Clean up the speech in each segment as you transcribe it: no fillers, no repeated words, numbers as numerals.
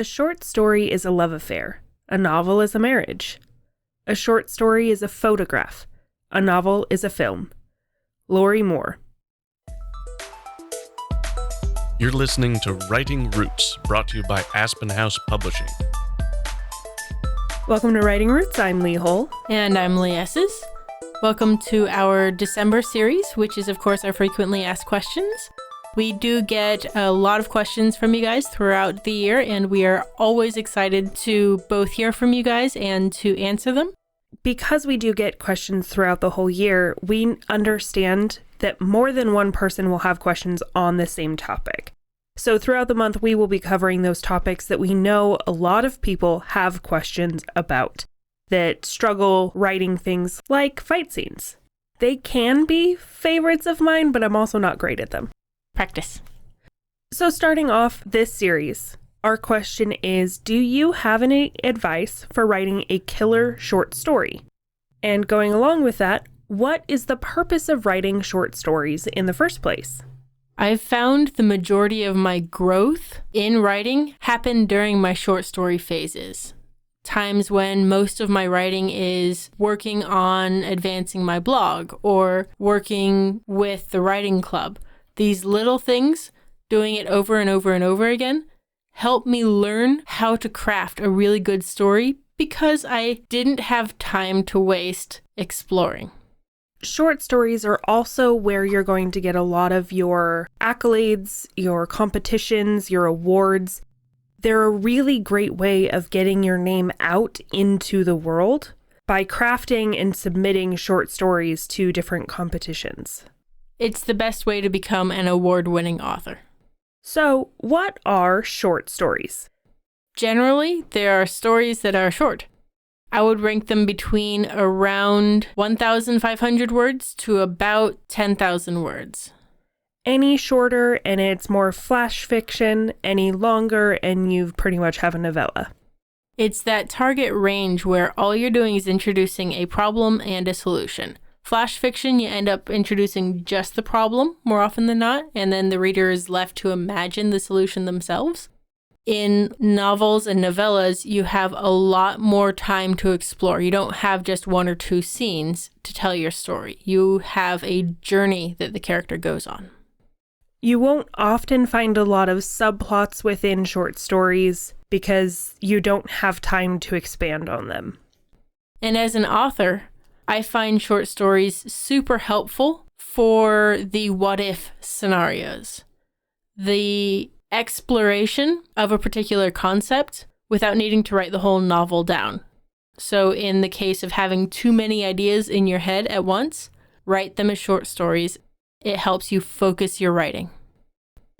A short story is a love affair. A novel is a marriage. A short story is a photograph. A novel is a film. Lori Moore. You're listening to Writing Roots, brought to you by Aspen House Publishing. Welcome to Writing Roots. I'm Lee Hull. And I'm Lee Esses. Welcome to our December series, which is, of course, our frequently asked questions. We do get a lot of questions from you guys throughout the year, and we are always excited to both hear from you guys and to answer them. Because we do get questions throughout the whole year, we understand that more than one person will have questions on the same topic. So throughout the month, we will be covering those topics that we know a lot of people have questions about, that struggle writing things like fight scenes. They can be favorites of mine, but I'm also not great at them. Practice. So starting off this series, our question is, do you have any advice for writing a killer short story? And going along with that, what is the purpose of writing short stories in the first place? I've found the majority of my growth in writing happened during my short story phases. Times when most of my writing is working on advancing my blog or working with the writing club. These little things, doing it over and over and over again, help me learn how to craft a really good story because I didn't have time to waste exploring. Short stories are also where you're going to get a lot of your accolades, your competitions, your awards. They're a really great way of getting your name out into the world by crafting and submitting short stories to different competitions. It's the best way to become an award-winning author. So, what are short stories? Generally, there are stories that are short. I would rank them between around 1,500 words to about 10,000 words. Any shorter and it's more flash fiction, any longer and you pretty much have a novella. It's that target range where all you're doing is introducing a problem and a solution. Flash fiction, you end up introducing just the problem more often than not, and then the reader is left to imagine the solution themselves. In novels and novellas, you have a lot more time to explore. You don't have just one or two scenes to tell your story. You have a journey that the character goes on. You won't often find a lot of subplots within short stories because you don't have time to expand on them. And as an author, I find short stories super helpful for the what-if scenarios. The exploration of a particular concept without needing to write the whole novel down. So in the case of having too many ideas in your head at once, write them as short stories. It helps you focus your writing.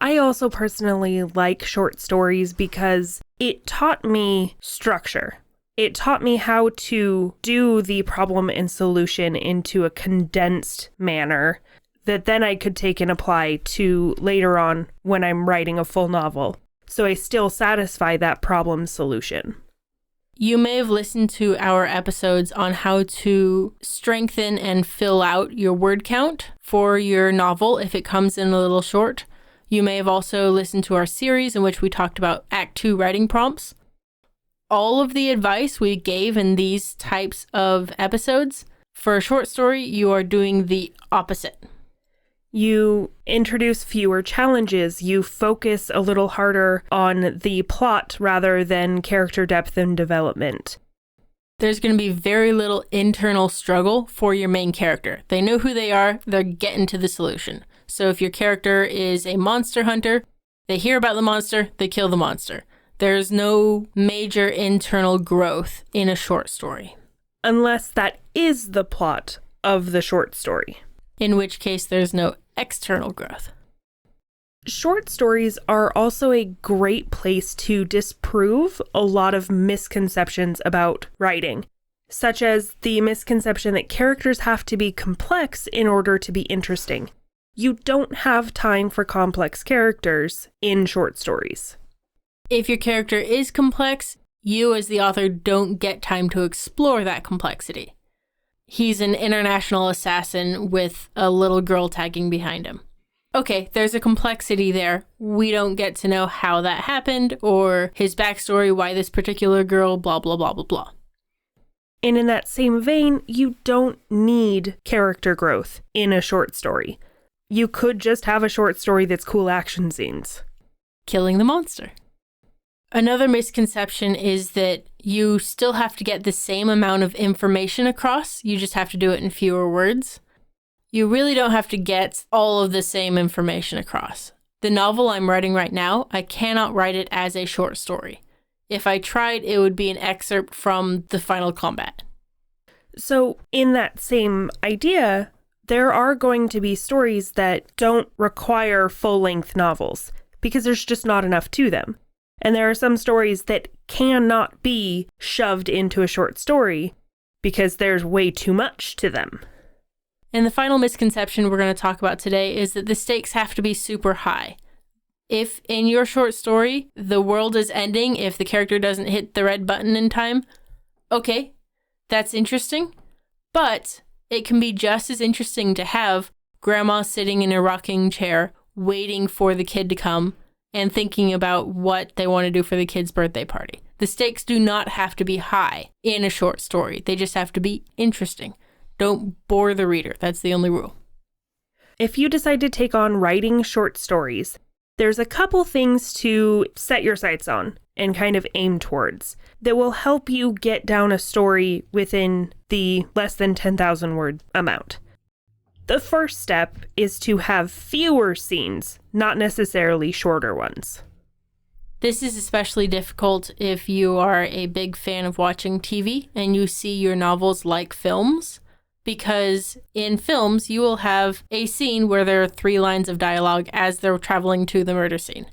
I also personally like short stories because it taught me structure. It taught me how to do the problem and solution into a condensed manner that then I could take and apply to later on when I'm writing a full novel. So I still satisfy that problem solution. You may have listened to our episodes on how to strengthen and fill out your word count for your novel if it comes in a little short. You may have also listened to our series in which we talked about Act 2 writing prompts. All of the advice we gave in these types of episodes, for a short story, you are doing the opposite. You introduce fewer challenges. You focus a little harder on the plot rather than character depth and development. There's going to be very little internal struggle for your main character. They know who they are. They're getting to the solution. So if your character is a monster hunter, they hear about the monster, they kill the monster. There's no major internal growth in a short story. Unless that is the plot of the short story. In which case there's no external growth. Short stories are also a great place to disprove a lot of misconceptions about writing, such as the misconception that characters have to be complex in order to be interesting. You don't have time for complex characters in short stories. If your character is complex, you as the author don't get time to explore that complexity. He's an international assassin with a little girl tagging behind him. okay, there's a complexity there. We don't get to know how that happened or his backstory, why this particular girl, blah, blah, blah, blah, blah. And in that same vein, you don't need character growth in a short story. You could just have a short story that's cool action scenes. Killing the monster. Another misconception is that you still have to get the same amount of information across. You just have to do it in fewer words. You really don't have to get all of the same information across. The novel I'm writing right now, I cannot write it as a short story. If I tried, it would be an excerpt from the final combat. So in that same idea, there are going to be stories that don't require full-length novels because there's just not enough to them. And there are some stories that cannot be shoved into a short story because there's way too much to them. And the final misconception we're going to talk about today is that the stakes have to be super high. If in your short story, the world is ending if the character doesn't hit the red button in time, okay, that's interesting. But it can be just as interesting to have grandma sitting in a rocking chair waiting for the kid to come and thinking about what they want to do for the kid's birthday party. The stakes do not have to be high in a short story. They just have to be interesting. Don't bore the reader. That's the only rule. If you decide to take on writing short stories, there's a couple things to set your sights on and kind of aim towards that will help you get down a story within the less than 10,000 word amount. The first step is to have fewer scenes, not necessarily shorter ones. This is especially difficult if you are a big fan of watching TV and you see your novels like films, because in films you will have a scene where there are 3 lines of dialogue as they're traveling to the murder scene.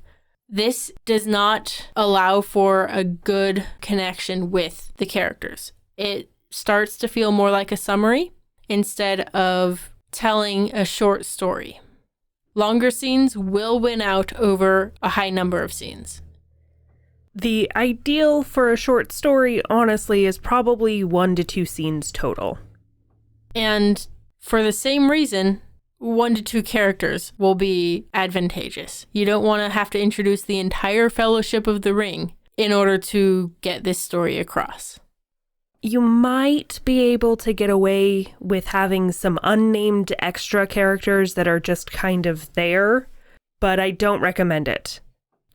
This does not allow for a good connection with the characters. It starts to feel more like a summary instead of telling a short story. Longer scenes will win out over a high number of scenes. The ideal for a short story, honestly, is probably 1 to 2 scenes total. And for the same reason, 1 to 2 characters will be advantageous. You don't want to have to introduce the entire Fellowship of the Ring in order to get this story across. You might be able to get away with having some unnamed extra characters that are just kind of there, but I don't recommend it.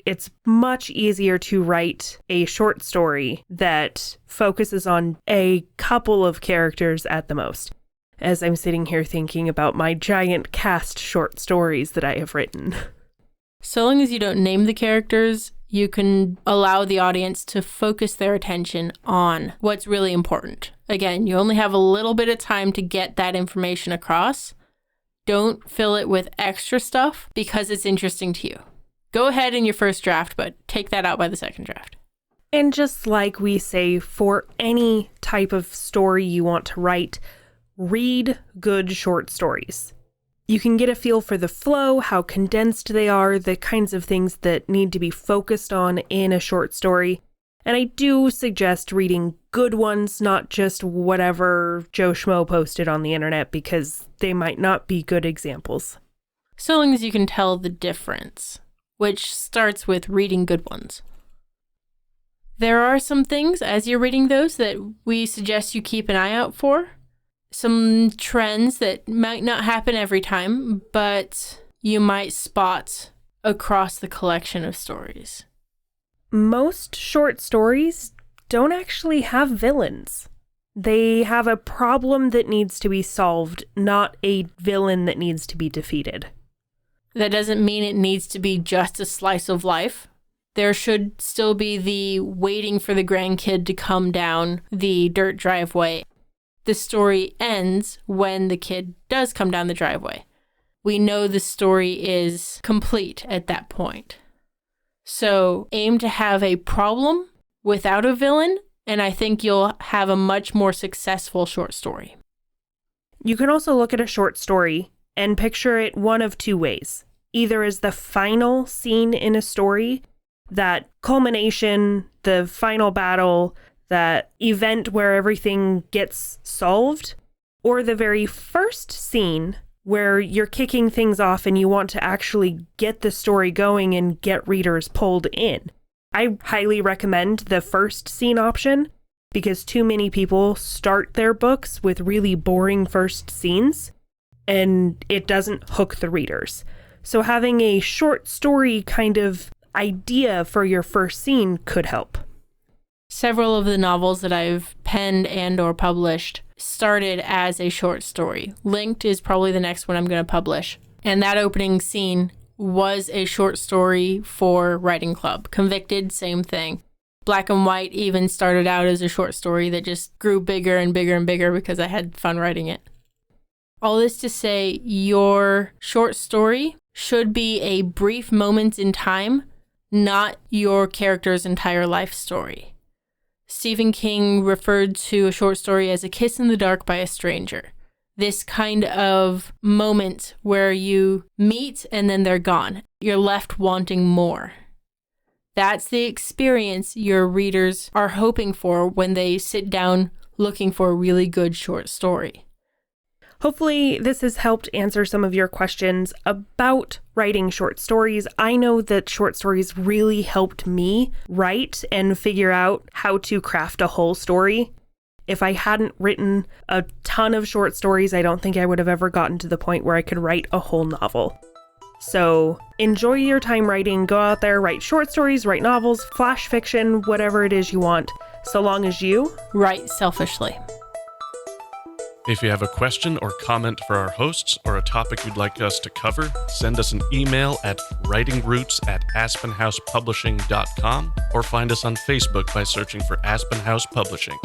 It's much easier to write a short story that focuses on a couple of characters at the most, as I'm sitting here thinking about my giant cast short stories that I have written. So long as you don't name the characters, you can allow the audience to focus their attention on what's really important. Again, you only have a little bit of time to get that information across. Don't fill it with extra stuff because it's interesting to you. Go ahead in your first draft, but take that out by the second draft. And just like we say, for any type of story you want to write, read good short stories. You can get a feel for the flow, how condensed they are, the kinds of things that need to be focused on in a short story. And I do suggest reading good ones, not just whatever Joe Schmo posted on the internet, because they might not be good examples. So long as you can tell the difference, which starts with reading good ones. There are some things as you're reading those that we suggest you keep an eye out for. Some trends that might not happen every time, but you might spot across the collection of stories. Most short stories don't actually have villains. They have a problem that needs to be solved, not a villain that needs to be defeated. That doesn't mean it needs to be just a slice of life. There should still be the waiting for the grandkid to come down the dirt driveway. The story ends when the kid does come down the driveway. We know the story is complete at that point. So aim to have a problem without a villain, and I think you'll have a much more successful short story. You can also look at a short story and picture it one of 2 ways. Either as the final scene in a story, that culmination, the final battle, that event where everything gets solved, or the very first scene where you're kicking things off and you want to actually get the story going and get readers pulled in. I highly recommend the first scene option because too many people start their books with really boring first scenes and it doesn't hook the readers. So having a short story kind of idea for your first scene could help. Several of the novels that I've penned and or published started as a short story. Linked is probably the next one I'm going to publish. And that opening scene was a short story for writing club. Convicted, same thing. Black and White even started out as a short story that just grew bigger and bigger and bigger because I had fun writing it. All this to say, your short story should be a brief moment in time, not your character's entire life story. Stephen King referred to a short story as a kiss in the dark by a stranger. This kind of moment where you meet and then they're gone. You're left wanting more. That's the experience your readers are hoping for when they sit down looking for a really good short story. Hopefully this has helped answer some of your questions about writing short stories. I know that short stories really helped me write and figure out how to craft a whole story. If I hadn't written a ton of short stories, I don't think I would have ever gotten to the point where I could write a whole novel. So enjoy your time writing. Go out there, write short stories, write novels, flash fiction, whatever it is you want, so long as you write selfishly. If you have a question or comment for our hosts or a topic you'd like us to cover, send us an email at writingroots@aspenhousepublishing.com or find us on Facebook by searching for Aspen House Publishing.